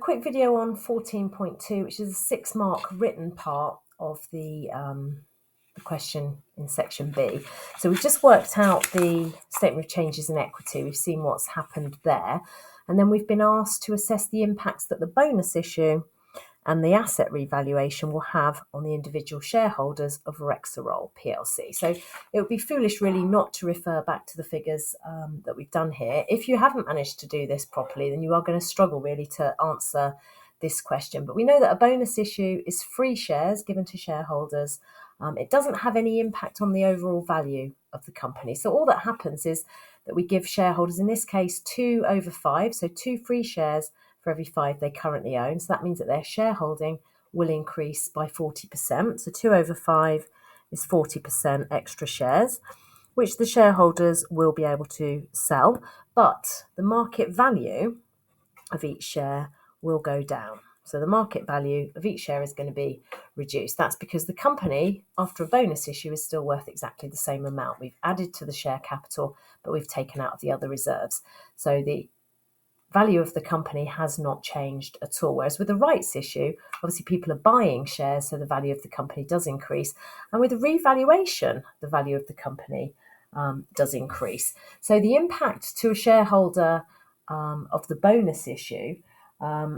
quick video on 14.2, which is a 6-mark written part of the question in section B. So we've just worked out the statement of changes in equity. We've seen what's happened there. And then we've been asked to assess the impacts that the bonus issue and the asset revaluation will have on the individual shareholders of Rexarol plc. So it would be foolish really not to refer back to the figures that we've done here. If you haven't managed to do this properly, then you are going to struggle really to answer this question. But we know that a bonus issue is free shares given to shareholders. It doesn't have any impact on the overall value of the company. So all that happens is that we give shareholders, in this case, 2/5, so 2 free shares for every 5 they currently own. So that means that their shareholding will increase by 40%. So 2/5 is 40% extra shares, which the shareholders will be able to sell. But the market value of each share will go down. So the market value of each share is going to be reduced. That's because the company, after a bonus issue, is still worth exactly the same amount. We've added to the share capital, but we've taken out of the other reserves. So the value of the company has not changed at all. Whereas with the rights issue, obviously people are buying shares, so the value of the company does increase. And with the revaluation, the value of the company does increase. So the impact to a shareholder of the bonus issue,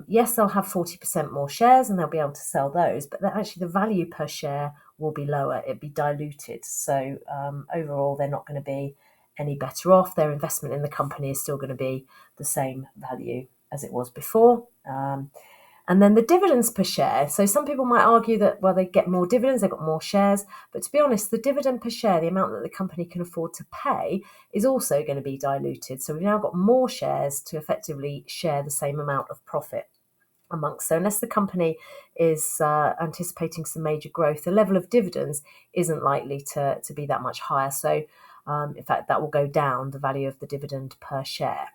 yes, they'll have 40% more shares and they'll be able to sell those, but actually the value per share will be lower. It'll be diluted. So overall, they're not going to be any better off. Their investment in the company is still going to be the same value as it was before. And then the dividends per share. So some people might argue that, well, they get more dividends, they've got more shares. But to be honest, the dividend per share, the amount that the company can afford to pay, is also going to be diluted. So we've now got more shares to effectively share the same amount of profit amongst. So unless the company is anticipating some major growth, the level of dividends isn't likely to be that much higher. So in fact, that will go down, the value of the dividend per share.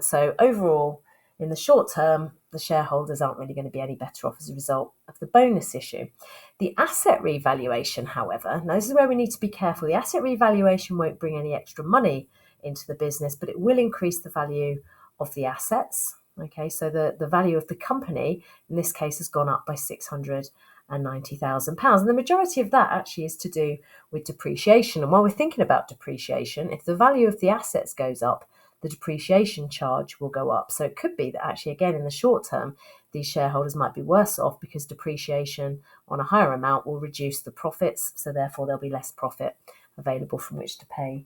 So overall, in the short term, the shareholders aren't really going to be any better off as a result of the bonus issue. The asset revaluation, however, now this is where we need to be careful. The asset revaluation won't bring any extra money into the business, but it will increase the value of the assets. Okay, so the value of the company, in this case, has gone up by £690,000. And the majority of that actually is to do with depreciation. And while we're thinking about depreciation, if the value of the assets goes up, the depreciation charge will go up. So it could be that actually, again, in the short term, these shareholders might be worse off because depreciation on a higher amount will reduce the profits. So therefore, there'll be less profit available from which to pay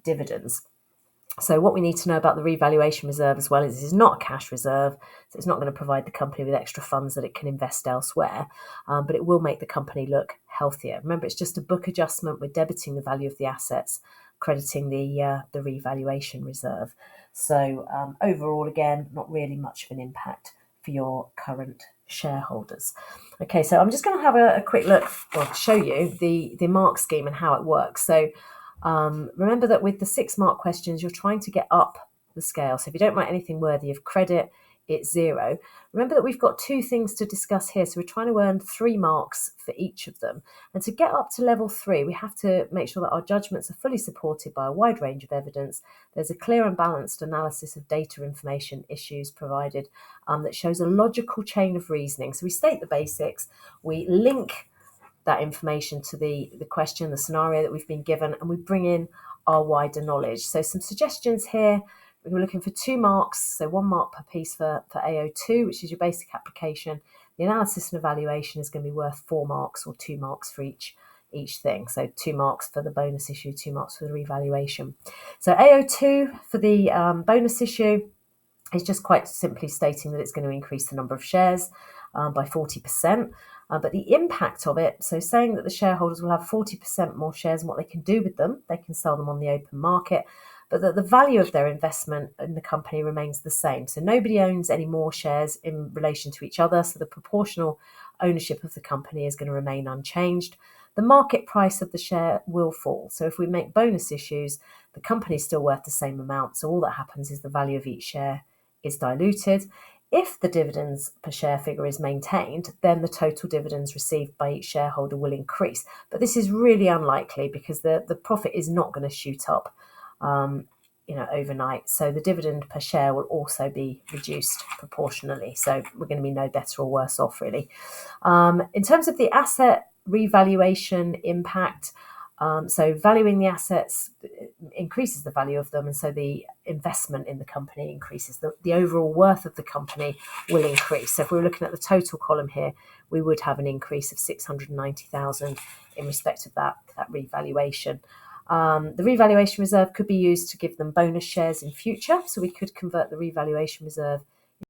dividends. So what we need to know about the revaluation reserve as well is this is not a cash reserve, so it's not going to provide the company with extra funds that it can invest elsewhere, but it will make the company look healthier. Remember, it's just a book adjustment. We're debiting the value of the assets, crediting the revaluation reserve. So overall, again, not really much of an impact for your current shareholders. Okay, so I'm just going to have a quick look, or show you the mark scheme and how it works. So remember that with the 6-mark questions, you're trying to get up the scale. So if you don't write anything worthy of credit, it's 0. Remember that we've got 2 things to discuss here. So we're trying to earn 3 marks for each of them. And to get up to level 3, we have to make sure that our judgments are fully supported by a wide range of evidence. There's a clear and balanced analysis of data, information, issues provided that shows a logical chain of reasoning. So we state the basics, we link that information to the question, the scenario that we've been given, and we bring in our wider knowledge. So some suggestions here. We're looking for 2 marks, so 1 mark per piece for AO2, which is your basic application. The analysis and evaluation is going to be worth 4 marks or 2 marks for each thing. So 2 marks for the bonus issue, 2 marks for the revaluation. So AO2 for the bonus issue is just quite simply stating that it's going to increase the number of shares by 40%. But the impact of it, so saying that the shareholders will have 40% more shares and what they can do with them, they can sell them on the open market, but that the value of their investment in the company remains the same. So nobody owns any more shares in relation to each other, so the proportional ownership of the company is going to remain unchanged. The market price of the share will fall. So if we make bonus issues, the company is still worth the same amount. So all that happens is the value of each share is diluted. If the dividends per share figure is maintained, then the total dividends received by each shareholder will increase. But this is really unlikely because the profit is not going to shoot up overnight. So the dividend per share will also be reduced proportionally. So we're going to be no better or worse off, really. In terms of the asset revaluation impact, so valuing the assets increases the value of them, and so the investment in the company increases. The overall worth of the company will increase. So if we were looking at the total column here, we would have an increase of 690,000 in respect of that revaluation. The revaluation reserve could be used to give them bonus shares in future. So we could convert the revaluation reserve